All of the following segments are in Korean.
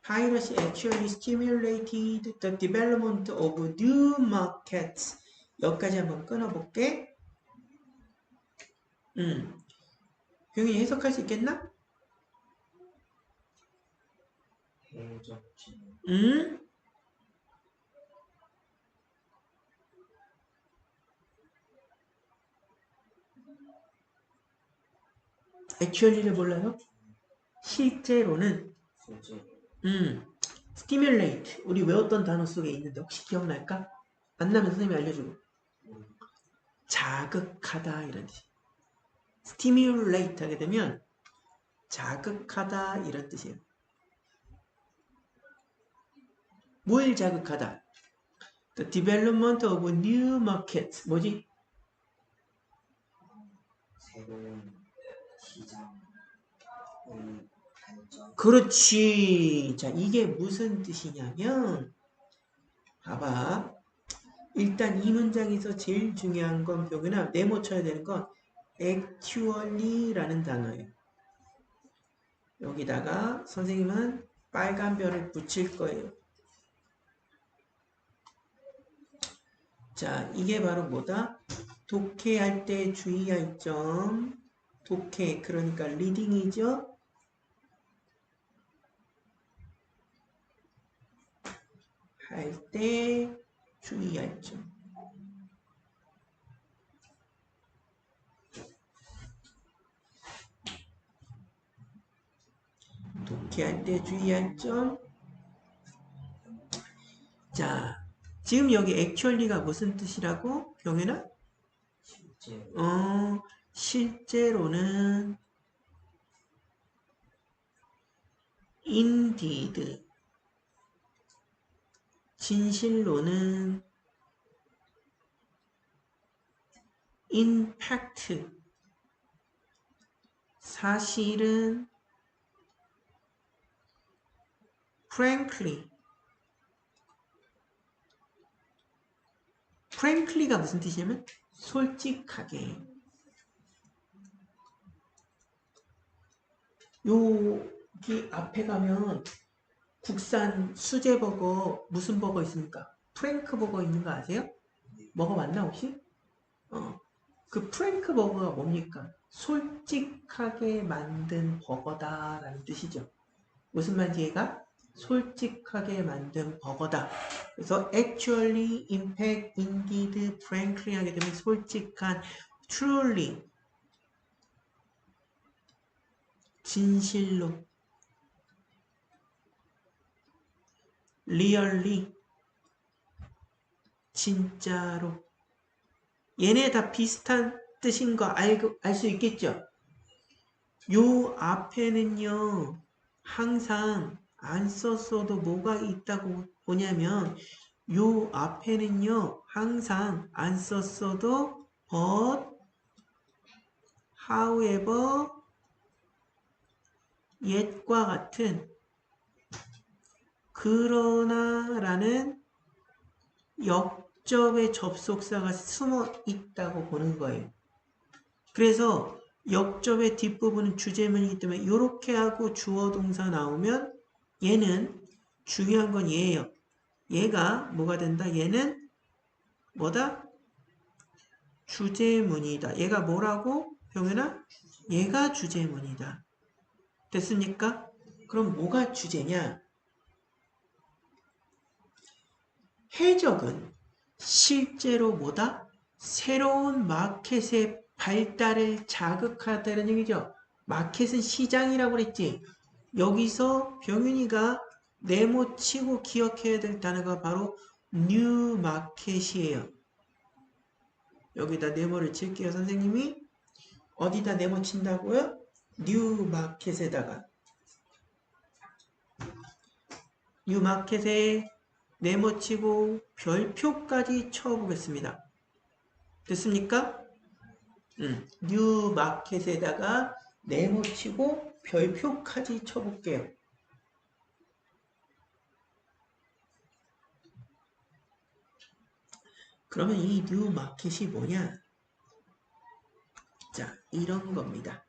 Piracy actually stimulated the development of new markets. 여기까지 한번 끊어볼게. 병이 해석할 수 있겠나? actually를 몰라요? 실제로는 stimulate 우리 외웠던 단어 속에 있는데 혹시 기억날까? 만나면 선생님이 알려주고 자극하다 이런 뜻이 stimulate 하게 되면 자극하다 이런 뜻이에요. 뭘 자극하다? The development of new markets 뭐지? 새로운 시장의 발전. 그렇지. 자, 이게 무슨 뜻이냐면 봐봐. 일단 이 문장에서 제일 중요한 건 병은아 네모 쳐야 되는 건 actually라는 단어예요. 여기다가 선생님은 빨간 별을 붙일 거예요. 자, 이게 바로 뭐다? 독해할 때 주의할 점. 독해, 그러니까 리딩이죠. 할 때 주의할 점. 독해할 때 주의할 점. 자, 지금 여기 actually가 무슨 뜻이라고? 병현아? 실제로는 indeed 진실로는 in fact 사실은 frankly가 무슨 뜻이냐면 솔직하게 여기 앞에 가면 국산 수제 버거 무슨 버거 있습니까? 프랭크 버거 있는 거 아세요? 먹어봤나 혹시? 그 프랭크 버거가 뭡니까? 솔직하게 만든 버거다라는 뜻이죠. 무슨 말인지 얘가? 솔직하게 만든 버거다. 그래서 actually, in fact, indeed, frankly 하게 되면 솔직한, truly, 진실로, really, 진짜로. 얘네 다 비슷한 뜻인 거 알 수 있겠죠? 요 앞에는요, 항상 안 썼어도 뭐가 있다고 보냐면, 요 앞에는요, 항상 안 썼어도 but, however, yet과 같은 그러나 라는 역접의 접속사가 숨어 있다고 보는 거예요. 그래서 역접의 뒷부분은 주제문이기 때문에 이렇게 하고 주어 동사 나오면 얘는 중요한 건 얘예요. 얘가 뭐가 된다? 얘는 뭐다? 주제문이다. 얘가 뭐라고? 병현아? 얘가 주제문이다. 됐습니까? 그럼 뭐가 주제냐? 해적은 실제로 뭐다? 새로운 마켓의 발달을 자극하다는 얘기죠. 마켓은 시장이라고 그랬지. 여기서 병윤이가 네모치고 기억해야 될 단어가 바로 뉴 마켓이에요. 여기다 네모를 칠게요. 선생님이 어디다 네모 친다고요? 뉴 마켓에다가 뉴 마켓에 네모치고 별표까지 쳐보겠습니다. 됐습니까? 뉴 마켓에다가 네모치고 별표까지 쳐볼게요. 그러면 이 뉴 마켓이 뭐냐? 자, 이런 겁니다.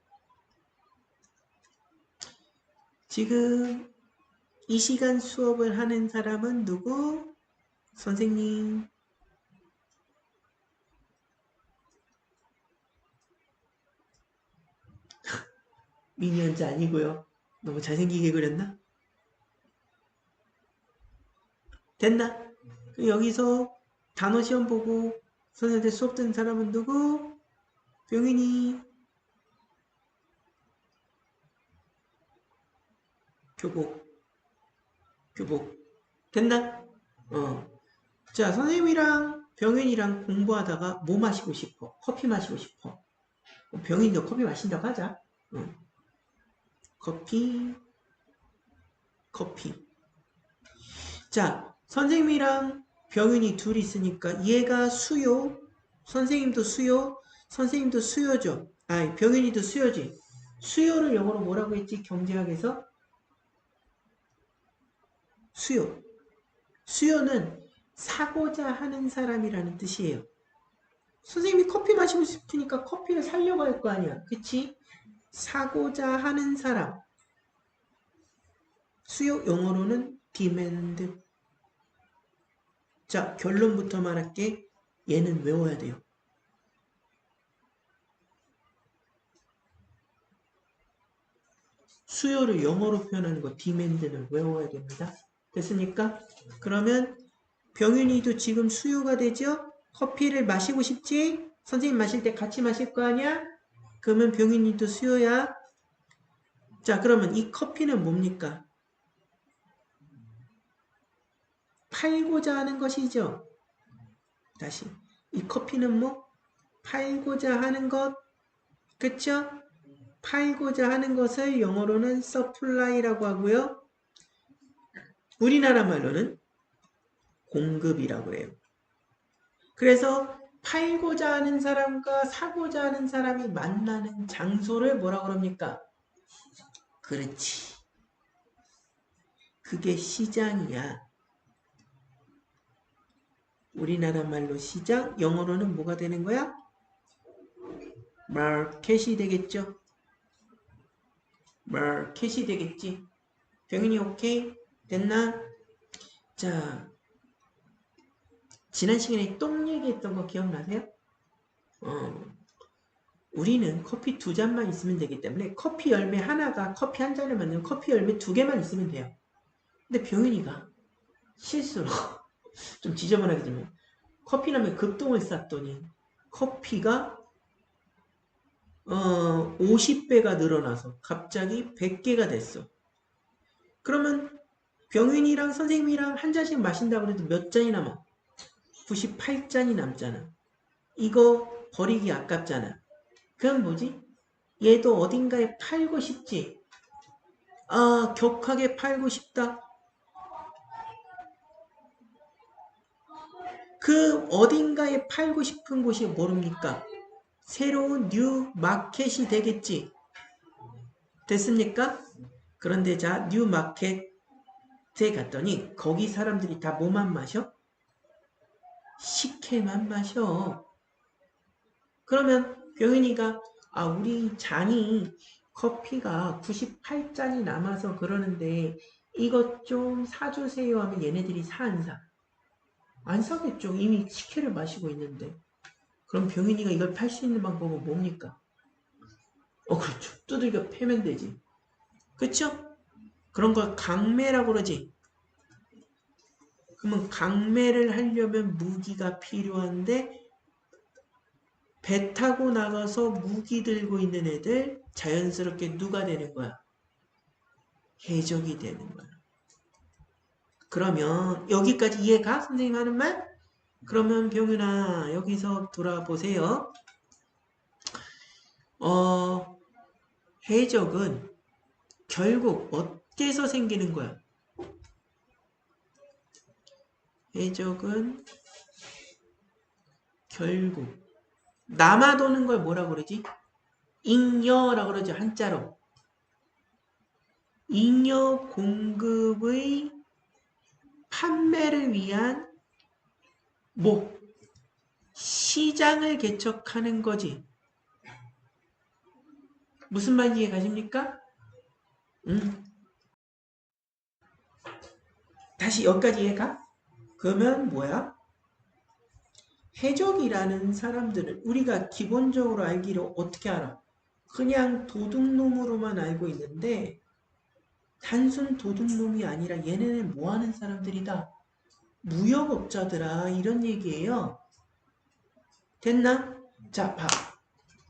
지금 이 시간 수업을 하는 사람은 누구? 선생님. 미니언즈 아니고요. 너무 잘생기게 그렸나? 됐나? 여기서 단어 시험 보고 선생님한테 수업 듣는 사람은 누구? 병인이. 교복. 교복. 됐나? 자, 선생님이랑 병인이랑 공부하다가 뭐 마시고 싶어? 커피 마시고 싶어. 병인도 커피 마신다고 하자. 커피. 자, 선생님이랑 병인이 둘이 있으니까 얘가 수요, 선생님도 수요, 선생님도 수요죠. 아니, 병인이도 수요지. 수요를 영어로 뭐라고 했지? 경제학에서? 수요. 수요는 사고자 하는 사람이라는 뜻이에요. 선생님이 커피 마시고 싶으니까 커피를 사려고 할 거 아니야. 그치? 사고자 하는 사람. 수요 영어로는 demand. 자, 결론부터 말할게. 얘는 외워야 돼요. 수요를 영어로 표현하는 거 demand는 외워야 됩니다. 됐습니까? 그러면 병윤이도 지금 수요가 되죠? 커피를 마시고 싶지? 선생님 마실 때 같이 마실 거 아니야? 그러면 병윤이도 수요야. 자, 그러면 이 커피는 뭡니까? 팔고자 하는 것이죠. 다시. 이 커피는 뭐? 팔고자 하는 것. 그쵸? 팔고자 하는 것을 영어로는 supply라고 하고요. 우리나라 말로는 공급이라고 해요. 그래서 팔고자 하는 사람과 사고자 하는 사람이 만나는 장소를 뭐라고 그럽니까? 그렇지. 그게 시장이야. 우리나라 말로 시장, 영어로는 뭐가 되는 거야? 마켓이 되겠죠? 마켓이 되겠지? 병인이 오케이? 됐나? 자, 지난 시간에 똥 얘기했던 거 기억나세요? 우리는 커피 2잔만 있으면 되기 때문에 커피 열매 하나가 커피 한 잔을 만들면 커피 열매 2개만 있으면 돼요. 근데 병인이가 실수로 좀 지저분하게 커피라면 급동을 쌌더니 커피가 50배가 늘어나서 갑자기 100개가 됐어. 그러면 병인이랑 선생님이랑 한 잔씩 마신다고 해도 몇 잔이 남아? 98잔이 남잖아. 이거 버리기 아깝잖아. 그럼 뭐지? 얘도 어딘가에 팔고 싶지? 아, 격하게 팔고 싶다. 그 어딘가에 팔고 싶은 곳이 모릅니까? 새로운 뉴 마켓이 되겠지. 됐습니까? 그런데 자, 뉴 마켓에 갔더니 거기 사람들이 다 뭐만 마셔? 식혜만 마셔. 그러면 병인이가 우리 잔이 커피가 98잔이 남아서 그러는데 이것 좀 사주세요 하면 얘네들이 사 안 사? 안 사겠죠. 이미 식혜를 마시고 있는데. 그럼 병인이가 이걸 팔 수 있는 방법은 뭡니까? 그렇죠. 두들겨 패면 되지. 그쵸? 그런 걸 강매라고 그러지. 그러면 강매를 하려면 무기가 필요한데 배 타고 나가서 무기 들고 있는 애들 자연스럽게 누가 되는 거야? 해적이 되는 거야. 그러면 여기까지 이해가? 선생님 하는 말? 그러면 병윤아 여기서 돌아보세요. 해적은 결국 어디서 생기는 거야? 해적은 결국 남아도는 걸 뭐라고 그러지? 잉여라고 그러죠. 한자로. 잉여 공급의 판매를 위한 시장을 개척하는 거지. 무슨 말인지 이해 가십니까? 다시 여기까지 이해가? 그러면 뭐야? 해적이라는 사람들은 우리가 기본적으로 알기로 어떻게 알아? 그냥 도둑놈으로만 알고 있는데 단순 도둑놈이 아니라 얘네는 뭐하는 사람들이다? 무역업자들아 이런 얘기예요. 됐나? 자, 봐.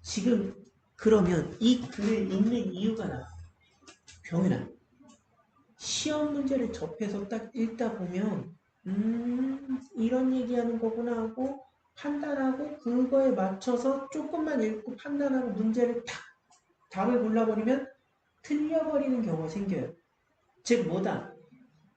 지금 그러면 이 글을 읽는 이유가 나와. 병윤아, 시험 문제를 접해서 딱 읽다 보면 이런 얘기하는 거구나 하고 판단하고 그거에 맞춰서 조금만 읽고 판단하고 문제를 탁 답을 골라버리면 틀려버리는 경우가 생겨요. 즉 뭐다?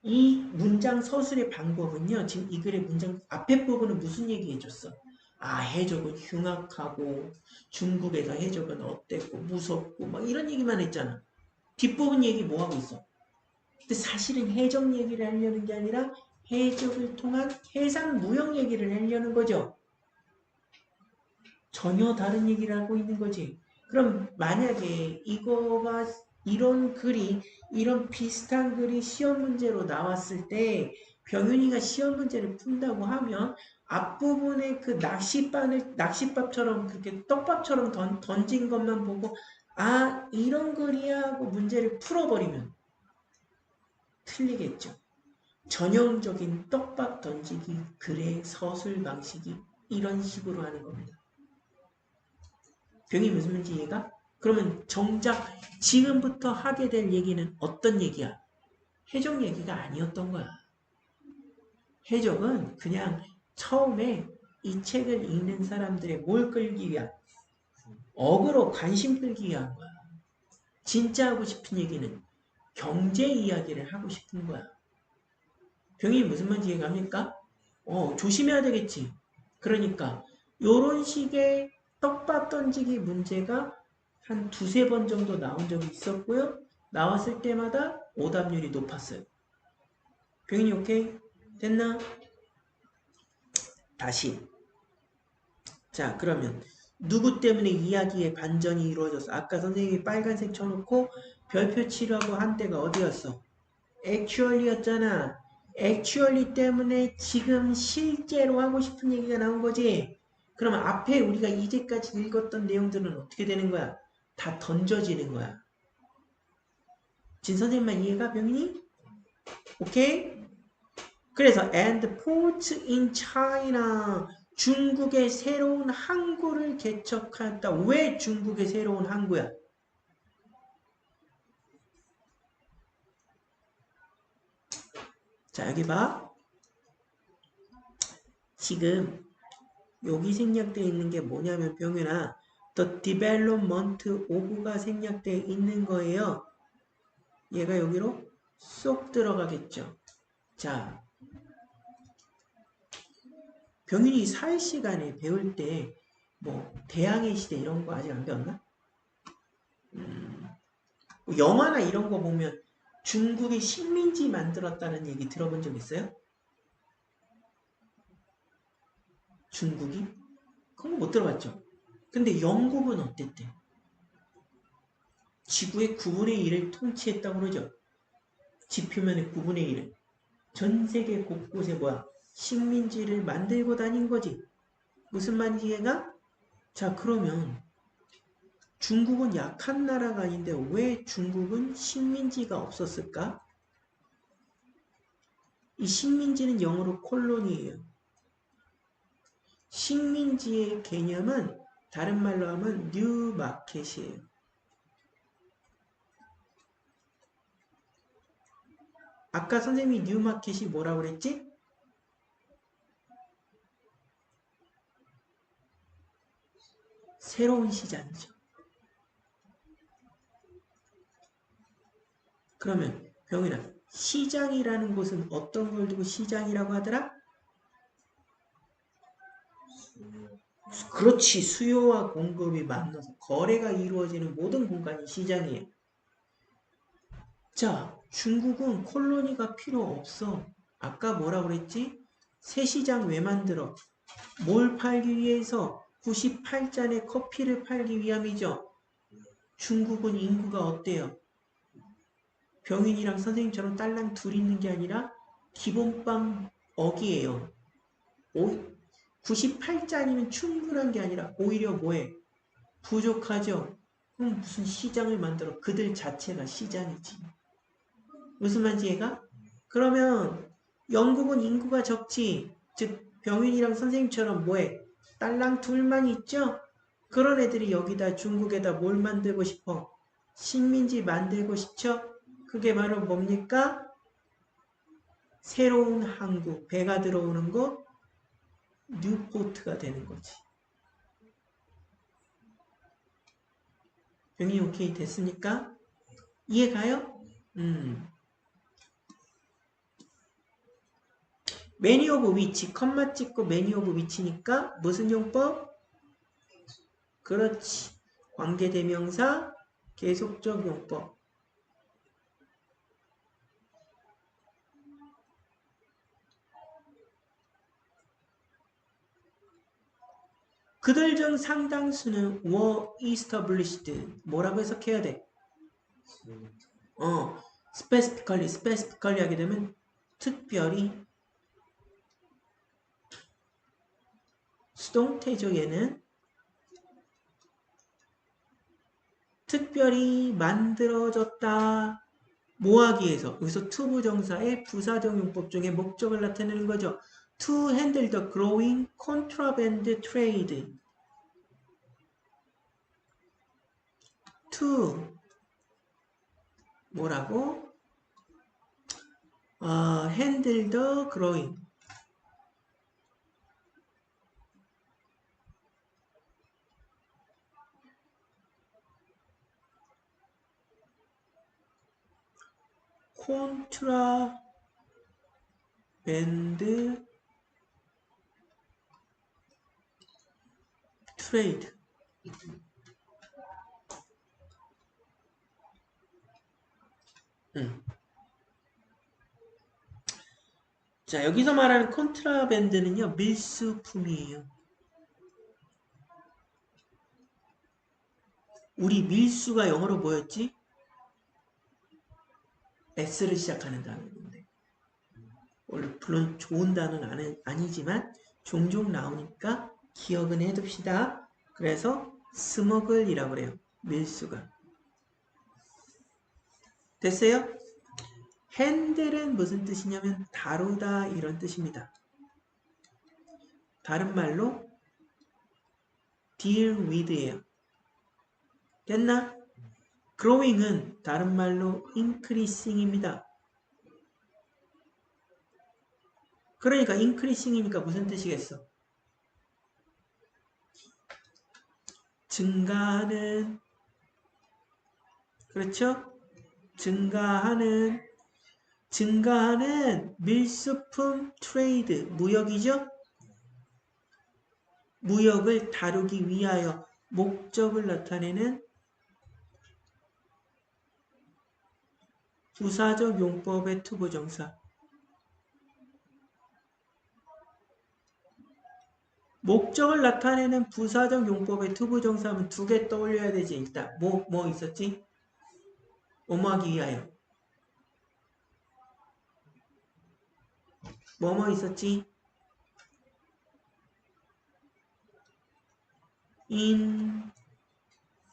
이 문장 서술의 방법은요. 지금 이 글의 문장 앞에 부분은 무슨 얘기 해줬어? 아, 해적은 흉악하고 중국에서 해적은 어땠고 무섭고 막 이런 얘기만 했잖아. 뒷부분 얘기 뭐 하고 있어? 근데 사실은 해적 얘기를 하려는 게 아니라 해적을 통한 해상 무역 얘기를 하려는 거죠. 전혀 다른 얘기를 하고 있는 거지. 그럼 만약에 이런 글이 이런 비슷한 글이 시험 문제로 나왔을 때 병윤이가 시험 문제를 푼다고 하면 앞부분에 그 낚싯밥처럼 그렇게 떡밥처럼 던진 것만 보고 아 이런 글이야 하고 문제를 풀어버리면 틀리겠죠. 전형적인 떡밥 던지기 글의 서술 방식이 이런 식으로 하는 겁니다. 병이 무슨 말인지 이해가? 그러면 정작 지금부터 하게 될 얘기는 어떤 얘기야? 해적 얘기가 아니었던 거야. 해적은 그냥 처음에 이 책을 읽는 사람들의 뭘 끌기 위한 어그로 관심 끌기 위한 거야. 진짜 하고 싶은 얘기는 경제 이야기를 하고 싶은 거야. 병이 무슨 말인지 이해갑니까? 조심해야 되겠지. 그러니까 요런 식의 떡밥 던지기 문제가 한 두세 번 정도 나온 적이 있었고요. 나왔을 때마다 오답률이 높았어요. 병인이 오케이? 됐나? 다시. 자, 그러면 누구 때문에 이야기의 반전이 이루어졌어? 아까 선생님이 빨간색 쳐놓고 별표 치라고 한 때가 어디였어? actually였잖아. actually 때문에 지금 실제로 하고 싶은 얘기가 나온 거지. 그러면 앞에 우리가 이제까지 읽었던 내용들은 어떻게 되는 거야? 다 던져지는 거야. 진 선생님만 이해가 병인이? 오케이? 그래서 and ports in China 중국의 새로운 항구를 개척하였다. 왜 중국의 새로운 항구야? 자 여기 봐. 지금 여기 생략되어 있는 게 뭐냐면 병윤아 the development of가 생략되어 있는 거예요. 얘가 여기로 쏙 들어가겠죠. 자 병윤이 사회 시간에 배울 때 뭐 대항해 시대 이런 거 아직 안 배웠나? 영화나 이런 거 보면 중국이 식민지 만들었다는 얘기 들어본 적 있어요? 중국이? 그건 못 들어봤죠. 근데 영국은 어땠대? 지구의 9분의 1을 통치했다고 그러죠. 지표면의 9분의 1을. 전 세계 곳곳에 뭐야? 식민지를 만들고 다닌 거지. 무슨 말인지 얘가? 자 그러면 중국은 약한 나라가 아닌데 왜 중국은 식민지가 없었을까? 이 식민지는 영어로 콜로니예요. 식민지의 개념은 다른 말로 하면 뉴마켓이에요. 아까 선생님이 뉴마켓이 뭐라고 그랬지? 새로운 시장이죠. 그러면 병이나 시장이라는 곳은 어떤 걸 두고 시장이라고 하더라? 그렇지. 수요와 공급이 만나서 거래가 이루어지는 모든 공간이 시장이에요. 자, 중국은 콜로니가 필요 없어. 아까 뭐라고 그랬지? 새 시장 왜 만들어? 뭘 팔기 위해서? 98잔의 커피를 팔기 위함이죠. 중국은 인구가 어때요? 병인이랑 선생님처럼 딸랑 둘 있는 게 아니라 기본빵 어기예요. 98짜리면 충분한 게 아니라 오히려 뭐해? 부족하죠. 그럼 무슨 시장을 만들어? 그들 자체가 시장이지. 무슨 말인지 얘가? 그러면 영국은 인구가 적지. 즉 병윤이랑 선생님처럼 뭐해? 딸랑 둘만 있죠? 그런 애들이 여기다 중국에다 뭘 만들고 싶어? 식민지 만들고 싶죠? 그게 바로 뭡니까? 새로운 항구, 배가 들어오는 거 뉴포트가 되는 거지. 병이 오케이 됐습니까? 이해 가요? 매니 오브 위치, 컴마 찍고 매니 오브 위치니까 무슨 용법? 그렇지. 관계대명사, 계속적 용법. 그들 중 상당수는 were established. 뭐라고 해석해야 돼? specifically 하게 되면 특별히 수동태죠. 얘는 특별히 만들어졌다. 뭐 하기 위해서? 여기서 to 부정사의 부사적 용법 중에 목적을 나타내는 거죠. To handle the growing contraband trade. To 뭐라고? handle the growing. contraband trade. 자, 여기서 말하는 컨트라밴드는요, 밀수품이에요. 우리 밀수가 영어로 뭐였지? S를 시작하는 단어인데. 원래 물론 좋은 단어는 아니지만 종종 나오니까 기억은 해둡시다. 그래서 스머글이라고 그래요. 밀수가. 됐어요? 핸들은 무슨 뜻이냐면 다루다 이런 뜻입니다. 다른 말로 deal with예요. 됐나? growing은 다른 말로 increasing입니다. 그러니까 increasing이니까 무슨 뜻이겠어? 증가하는, 그렇죠? 증가하는 밀수품 트레이드, 무역이죠? 무역을 다루기 위하여 목적을 나타내는 부사적 용법의 투부정사. 목적을 나타내는 부사적 용법의 투부정사하면 두 개 떠올려야 되지. 일단 뭐 있었지? 뭐하기 위하여. 뭐뭐 있었지? in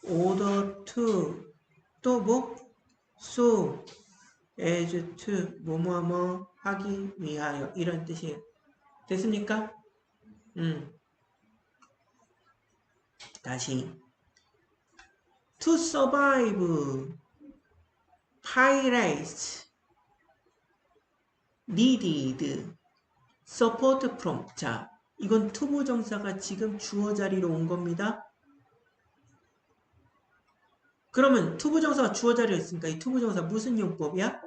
order to 또 뭐? so as to 뭐뭐 하기 위하여 이런 뜻이에요. 됐습니까? 다시 to survive pirates needed support from. 자, 이건 투부정사가 지금 주어 자리로 온 겁니다. 그러면 투부정사가 주어 자리에 있으니까 이 투부정사 무슨 용법이야?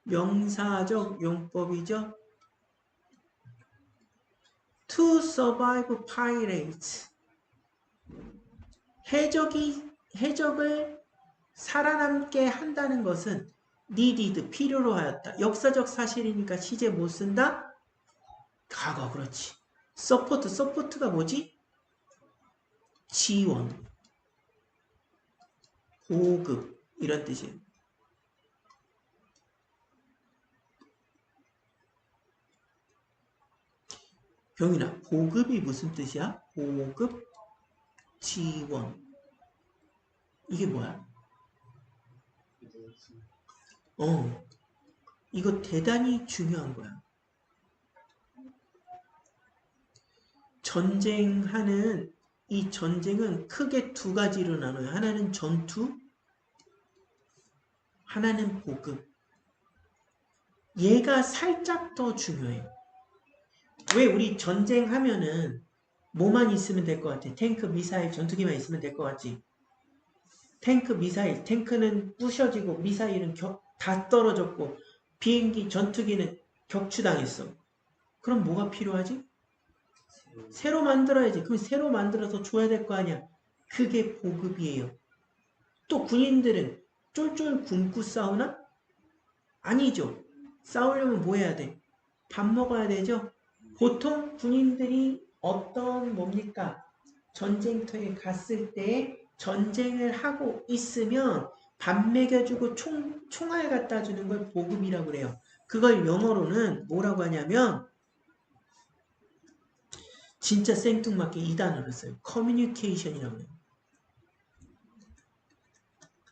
명사적 용법이죠. To survive pirates. 해적을 살아남게 한다는 것은 needed, 필요로 하였다. 역사적 사실이니까 시제 못 쓴다? 과거, 그렇지. support가 뭐지? 지원, 보급 이런 뜻이에요. 병윤아, 보급이 무슨 뜻이야? 보급, 지원. 이게 뭐야? 이거 대단히 중요한 거야. 전쟁하는 이 전쟁은 크게 두 가지로 나눠요. 하나는 전투, 하나는 보급. 얘가 살짝 더 중요해요. 왜 우리 전쟁하면은 뭐만 있으면 될 것 같아? 탱크, 미사일, 전투기만 있으면 될 것 같지? 탱크, 미사일, 탱크는 부셔지고 미사일은 다 떨어졌고 비행기, 전투기는 격추당했어. 그럼 뭐가 필요하지? 새로 만들어야지. 그럼 새로 만들어서 줘야 될 거 아니야. 그게 보급이에요. 또 군인들은 쫄쫄 굶고 싸우나? 아니죠. 싸우려면 뭐 해야 돼? 밥 먹어야 되죠. 보통 군인들이 어떤 뭡니까? 전쟁터에 갔을 때 전쟁을 하고 있으면 밥 먹여주고 총알 갖다 주는 걸 보급이라고 그래요. 그걸 영어로는 뭐라고 하냐면 진짜 생뚱맞게 이 단어를 써요. 커뮤니케이션이라고 해요.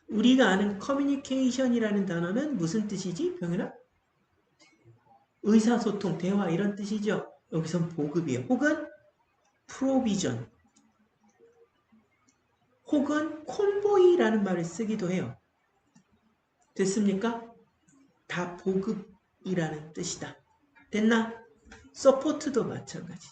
우리가 아는 커뮤니케이션이라는 단어는 무슨 뜻이지? 병현아? 의사소통, 대화 이런 뜻이죠. 여기선 보급이에요. 혹은 프로비전 혹은 콘보이라는 말을 쓰기도 해요. 됐습니까? 다 보급이라는 뜻이다. 됐나? 서포트도 마찬가지.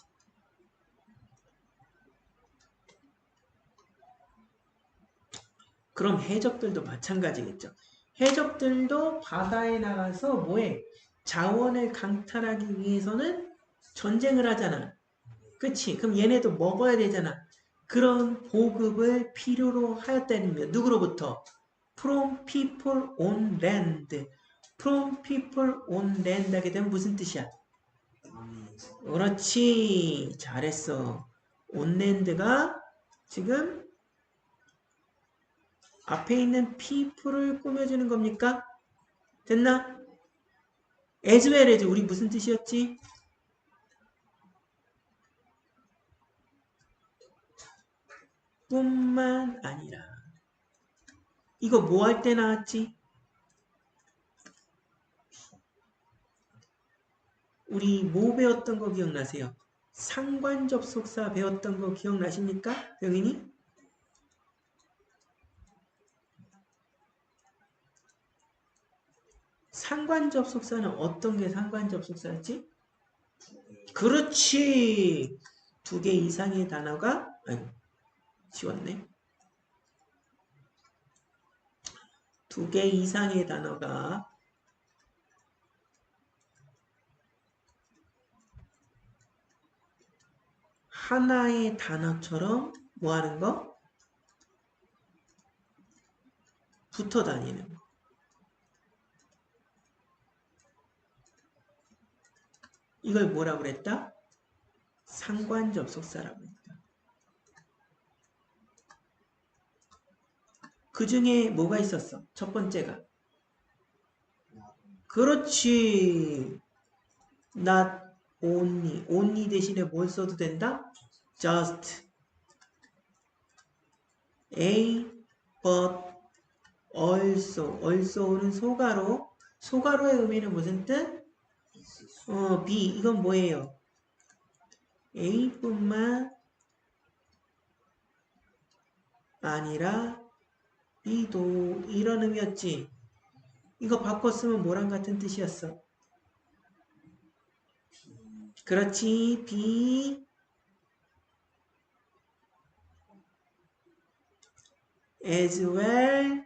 그럼 해적들도 마찬가지겠죠. 해적들도 바다에 나가서 뭐해? 자원을 강탈하기 위해서는 전쟁을 하잖아. 그치? 그럼 얘네도 먹어야 되잖아. 그런 보급을 필요로 하였다는 거야. 누구로부터? From people on land. From people on land 하게 되면 무슨 뜻이야? 그렇지. 잘했어. on land가 지금 앞에 있는 people을 꾸며주는 겁니까? 됐나? as well as 우리 무슨 뜻이었지? 뿐만 아니라 이거 뭐 할 때 나왔지? 우리 뭐 배웠던 거 기억나세요? 상관접속사 배웠던 거 기억나십니까? 병인이? 상관접속사는 어떤 게 상관접속사였지? 그렇지. 2개 이상의 단어가 아이고 지웠네. 2개 이상의 단어가 하나의 단어처럼 뭐 하는 거? 붙어 다니는 거. 이걸 뭐라고 그랬다? 상관접속사라고 했다. 그 중에 뭐가 있었어? 첫 번째가. 그렇지. not only. only 대신에 뭘 써도 된다? just. A, but, also. also는 소가로. 소가로의 의미는 무슨 뜻? B. 이건 뭐예요? A뿐만 아니라 B도 이런 의미였지. 이거 바꿨으면 뭐랑 같은 뜻이었어? 그렇지. B as well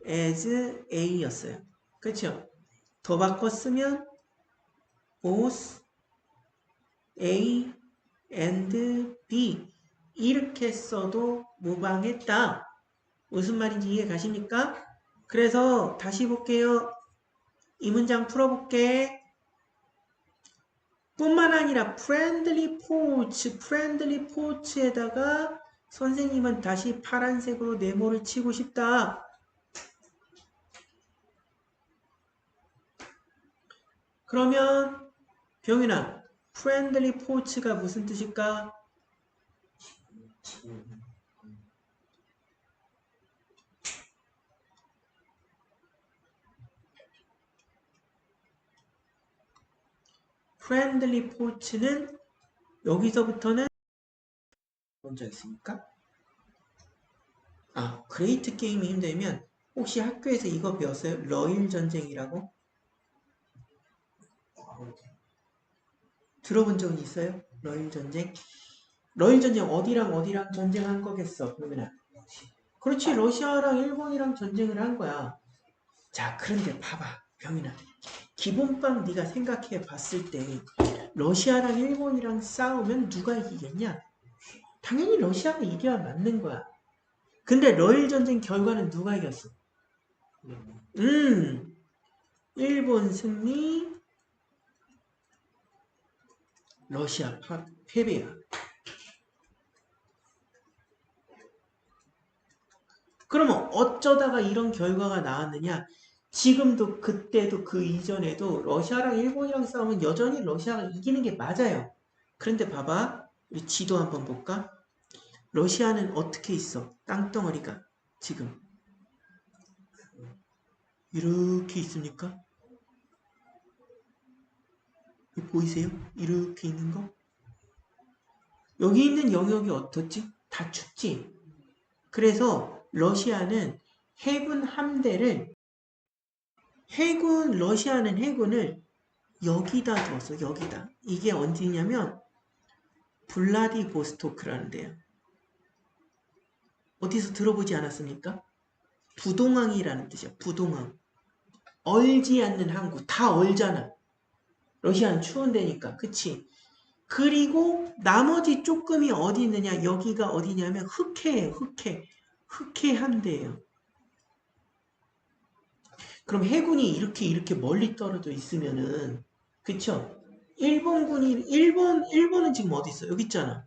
as A였어요. 그렇죠? 더 바꿨으면 both A and B 이렇게 써도 무방했다. 무슨 말인지 이해 가십니까? 그래서 다시 볼게요. 이 문장 풀어볼게. 뿐만 아니라 friendly porch에다가 선생님은 다시 파란색으로 네모를 치고 싶다. 그러면 병윤아 friendly port가 무슨 뜻일까? 지금 friendly port는 여기서부터는 먼저 있습니까? 아, 그레이트 게임이 힘들면 혹시 학교에서 이거 배웠어요? 러일 전쟁이라고? 들어본 적은 있어요? 러일 전쟁? 러일 전쟁 어디랑 어디랑 전쟁한 거겠어, 그러면. 그렇지, 러시아랑 일본이랑 전쟁을 한 거야. 자, 그런데 봐봐, 병인아. 기본빵 네가 생각해 봤을 때 러시아랑 일본이랑 싸우면 누가 이기겠냐? 당연히 러시아가 이겨야 맞는 거야. 근데 러일 전쟁 결과는 누가 이겼어? 일본 승리, 러시아 패배야. 그러면 어쩌다가 이런 결과가 나왔느냐? 지금도 그때도 그 이전에도 러시아랑 일본이랑 싸우면 여전히 러시아가 이기는 게 맞아요. 그런데 봐봐. 우리 지도 한번 볼까? 러시아는 어떻게 있어? 땅덩어리가 지금 이렇게 있습니까? 보이세요? 이렇게 있는 거? 여기 있는 영역이 어떻지? 다 춥지? 그래서 러시아는 해군 함대를 러시아는 해군을 여기다 뒀어. 여기다. 이게 어디냐면 블라디보스토크라는 데요. 어디서 들어보지 않았습니까? 부동항이라는 뜻이야. 부동항. 얼지 않는 항구. 다 얼잖아. 러시아는 추운 데니까. 그치? 그리고 나머지 조금이 어디 있느냐. 여기가 어디냐면 흑해예요. 흑해 함대예요. 그럼 해군이 이렇게 멀리 떨어져 있으면은, 그쵸? 일본은 지금 어디 있어? 여기 있잖아.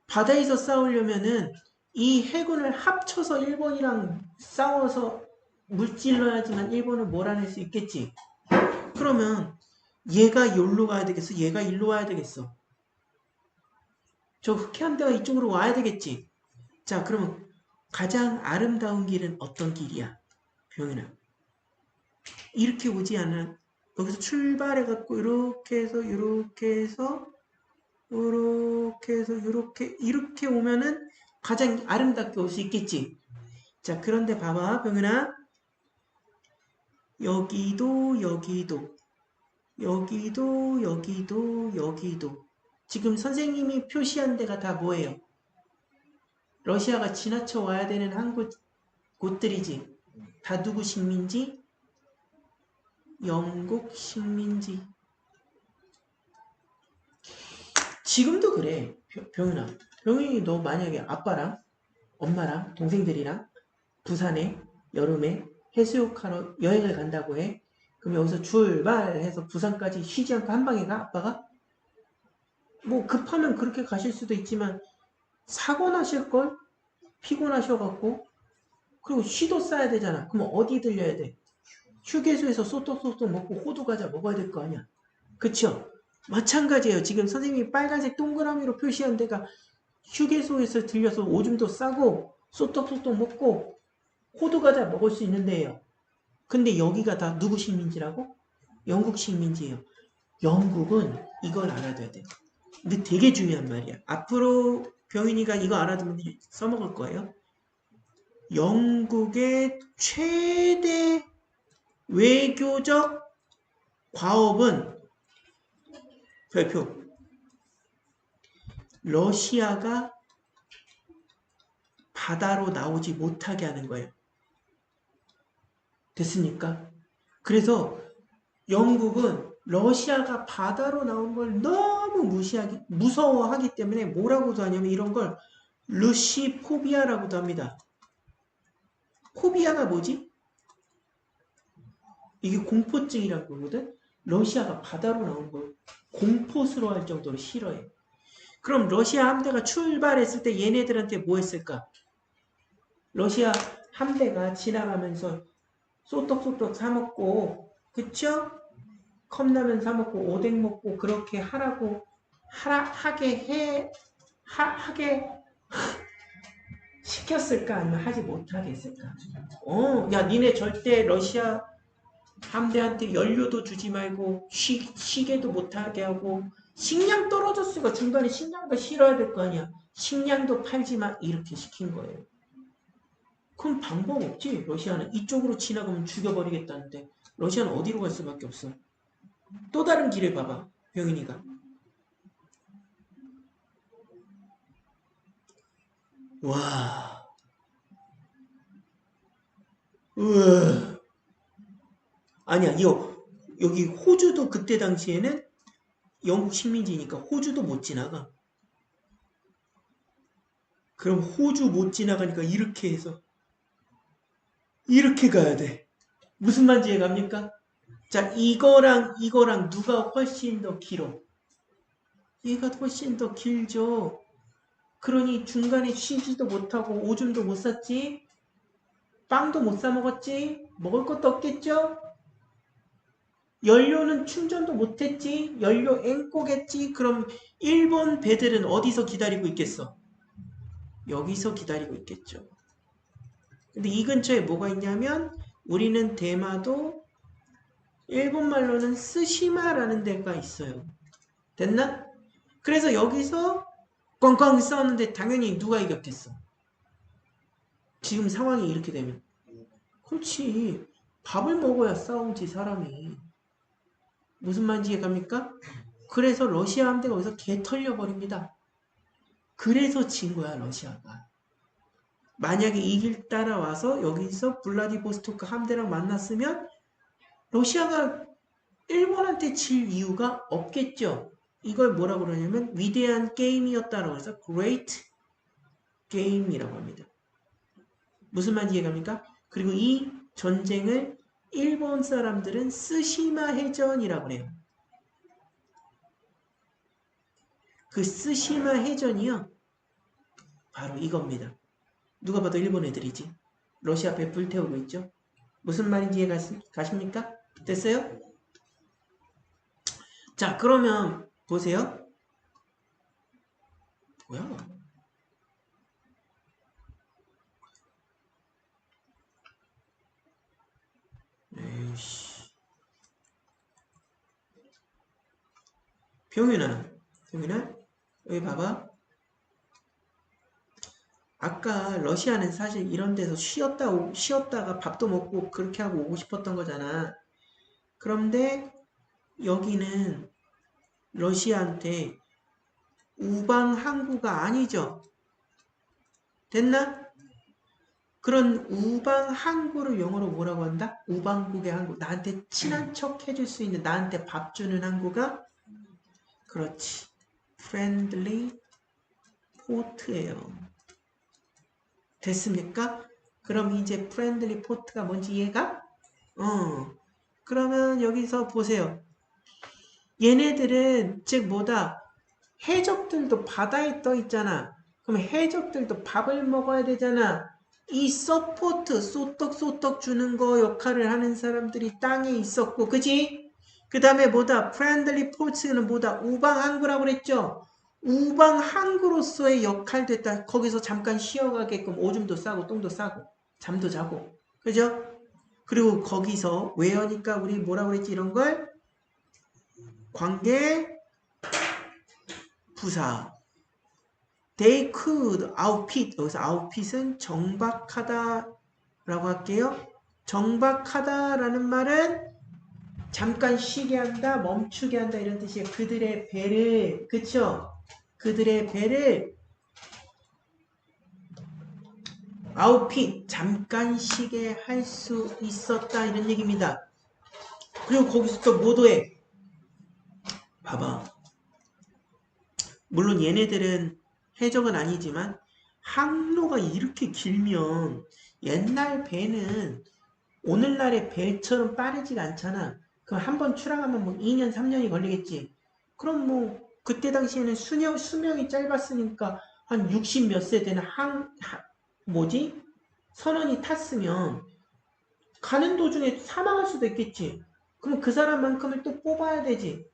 바다에서 싸우려면은 이 해군을 합쳐서 일본이랑 싸워서 물질러야지만 일본을 몰아낼 수 있겠지. 그러면 얘가 여기로 가야 되겠어? 얘가 일로 와야 되겠어? 저 흑해함대가 이쪽으로 와야 되겠지. 자, 그러면 가장 아름다운 길은 어떤 길이야? 병현아. 이렇게 오지 않아? 여기서 출발해갖고 이렇게 오면은 가장 아름답게 올 수 있겠지. 자, 그런데 봐봐, 병현아. 여기도. 지금 선생님이 표시한 데가 다 뭐예요? 러시아가 지나쳐 와야 되는 한 곳들이지. 다 누구 식민지? 영국 식민지. 지금도 그래. 병윤아. 병윤이 너 만약에 아빠랑 엄마랑 동생들이랑 부산에 여름에 해수욕하러 여행을 간다고 해. 그럼 여기서 출발해서 부산까지 쉬지 않고 한 방에 가? 아빠가? 뭐 급하면 그렇게 가실 수도 있지만 사고 나실걸? 피곤하셔갖고. 그리고 쉬도 싸야 되잖아. 그럼 어디 들려야 돼? 휴게소에서 쏘떡쏘떡 먹고 호두과자 먹어야 될 거 아니야. 그쵸? 마찬가지예요. 지금 선생님이 빨간색 동그라미로 표시한 데가 휴게소에서 들려서 오줌도 싸고 쏘떡쏘떡 먹고 호두과자 먹을 수 있는 데예요. 근데 여기가 다 누구 식민지라고? 영국 식민지예요. 영국은 이걸 알아둬야 돼. 근데 되게 중요한 말이야. 앞으로 병인이가 이거 알아두면 써먹을 거예요. 영국의 최대 외교적 과업은 별표. 러시아가 바다로 나오지 못하게 하는 거예요. 됐습니까? 그래서 영국은 러시아가 바다로 나오는 걸 너무 무서워하기 때문에 뭐라고도 하냐면 이런 걸 루시포비아라고도 합니다. 포비아가 뭐지? 이게 공포증이라고 그러거든? 러시아가 바다로 나오는 걸 공포스러워할 정도로 싫어해. 그럼 러시아 함대가 출발했을 때 얘네들한테 뭐 했을까? 러시아 함대가 지나가면서 쏘떡쏘떡 사먹고, 그쵸? 컵라면 사 먹고 오뎅 먹고 그렇게 하라고 하게 시켰을까 아니면 하지 못하게 했을까? 야 니네 절대 러시아 함대한테 연료도 주지 말고 쉬게도 못하게 하고 식량 떨어졌으니까 중간에 식량도 실어야 될 거 아니야. 식량도 팔지 마 이렇게 시킨 거예요. 그럼 방법 없지. 러시아는 이쪽으로 지나가면 죽여버리겠다는데 러시아는 어디로 갈 수밖에 없어. 또 다른 길을 봐봐. 병인이가. 와. 우와. 아니야. 여기 호주도 그때 당시에는 영국 식민지니까 호주도 못 지나가. 그럼 호주 못 지나가니까 이렇게 해서 이렇게 가야 돼. 무슨 말인지 이해갑니까? 자, 이거랑 누가 훨씬 더 길어? 얘가 훨씬 더 길죠. 그러니 중간에 쉬지도 못하고 오줌도 못 쌌지? 빵도 못 사 먹었지? 먹을 것도 없겠죠? 연료는 충전도 못했지? 연료 앵꼬겠지? 그럼 일본 배들은 어디서 기다리고 있겠어? 여기서 기다리고 있겠죠. 근데 이 근처에 뭐가 있냐면 우리는 대마도 일본말로는 스시마라는 데가 있어요. 됐나? 그래서 여기서 꽝꽝 싸웠는데 당연히 누가 이겼겠어? 지금 상황이 이렇게 되면. 그렇지. 밥을 먹어야 싸우지 사람이. 무슨 말인지 이해갑니까? 그래서 러시아 함대가 여기서 개 털려버립니다. 그래서 진 거야 러시아가. 만약에 이 길 따라와서 여기서 블라디보스토크 함대랑 만났으면 러시아가 일본한테 질 이유가 없겠죠. 이걸 뭐라고 그러냐면 위대한 게임이었다라고 해서 Great Game이라고 합니다. 무슨 말인지 이해갑니까? 그리고 이 전쟁을 일본 사람들은 스시마 해전이라고 해요. 그 스시마 해전이요. 바로 이겁니다. 누가 봐도 일본 애들이지. 러시아 배 불태우고 있죠. 무슨 말인지 이해 가십니까? 됐어요? 자, 그러면 보세요. 뭐야? 에이씨. 병윤아, 여기 봐봐. 아까 러시아는 사실 이런 데서 쉬었다가 밥도 먹고 그렇게 하고 오고 싶었던 거잖아. 그런데 여기는 러시아한테 우방 항구가 아니죠. 됐나? 그런 우방 항구를 영어로 뭐라고 한다? 우방국의 항구. 나한테 친한 척 해줄 수 있는, 나한테 밥 주는 항구가? 그렇지. friendly port예요. 됐습니까? 그럼 이제 friendly port가 뭔지 이해가? 그러면 여기서 보세요. 얘네들은 즉 뭐다? 해적들도 바다에 떠 있잖아. 그럼 해적들도 밥을 먹어야 되잖아. 이 서포트 쏘떡 주는 거 역할을 하는 사람들이 땅에 있었고, 그지? 그 다음에 뭐다? 프렌들리 포츠는 뭐다? 우방 항구라고 그랬죠? 우방 항구로서의 역할도 했다. 거기서 잠깐 쉬어가게끔 오줌도 싸고 똥도 싸고 잠도 자고, 그죠? 그리고 거기서 왜하니까 우리 뭐라고 그랬지? 이런 걸 관계 부사. They could outfit. 여기서 outfit은 정박하다 라고 할게요. 정박하다라는 말은 잠깐 쉬게 한다, 멈추게 한다 이런 뜻이에요. 그들의 배를, 그쵸? 그들의 배를 outfit, 잠깐 쉬게 할 수 있었다 이런 얘기입니다. 그리고 거기서 또 뭐 더해? 봐봐. 물론 얘네들은 해적은 아니지만 항로가 이렇게 길면 옛날 배는 오늘날의 배처럼 빠르지가 않잖아. 그럼 한 번 출항하면 뭐 2년, 3년이 걸리겠지. 그럼 뭐 그때 당시에는 수명이 짧았으니까 한 60 몇 세 되는 선원이 탔으면 가는 도중에 사망할 수도 있겠지. 그럼 그 사람만큼을 또 뽑아야 되지.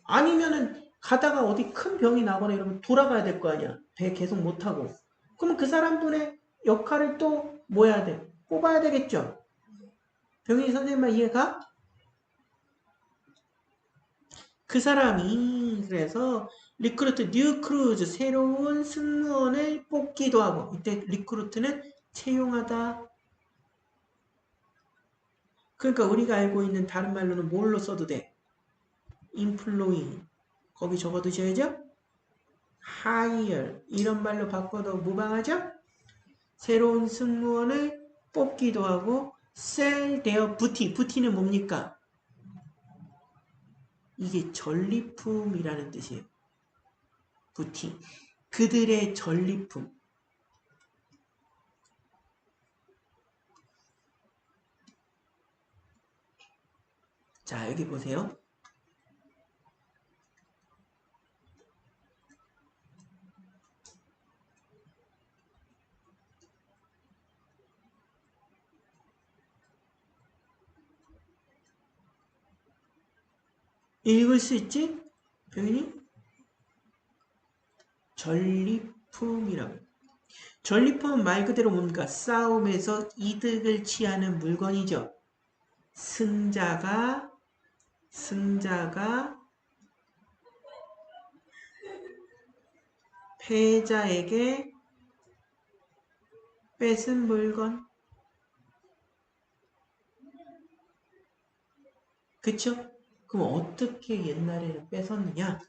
아니면은 가다가 어디 큰 병이 나거나 이러면 돌아가야 될 거 아니야. 배 계속 못하고. 그럼 그 사람분의 역할을 또 뭐 해야 돼? 뽑아야 되겠죠. 병인이 선생님 말 이해가? 그 사람이 그래서 리크루트 뉴 크루즈 새로운 승무원을 뽑기도 하고 이때 리크루트는 채용하다. 그러니까 우리가 알고 있는 다른 말로는 뭘로 써도 돼? employee 거기 적어두셔야죠. hire 이런 말로 바꿔도 무방하죠? 새로운 승무원을 뽑기도 하고 sell their booty booty는 뭡니까? 이게 전리품이라는 뜻이에요. booty 그들의 전리품. 자 여기 보세요. 읽을 수 있지? 표현이? 전리품이라고. 전리품은 말 그대로 뭡니까? 싸움에서 이득을 취하는 물건이죠. 승자가 패자에게 뺏은 물건. 그쵸? 그럼 어떻게 옛날에는 뺏었느냐?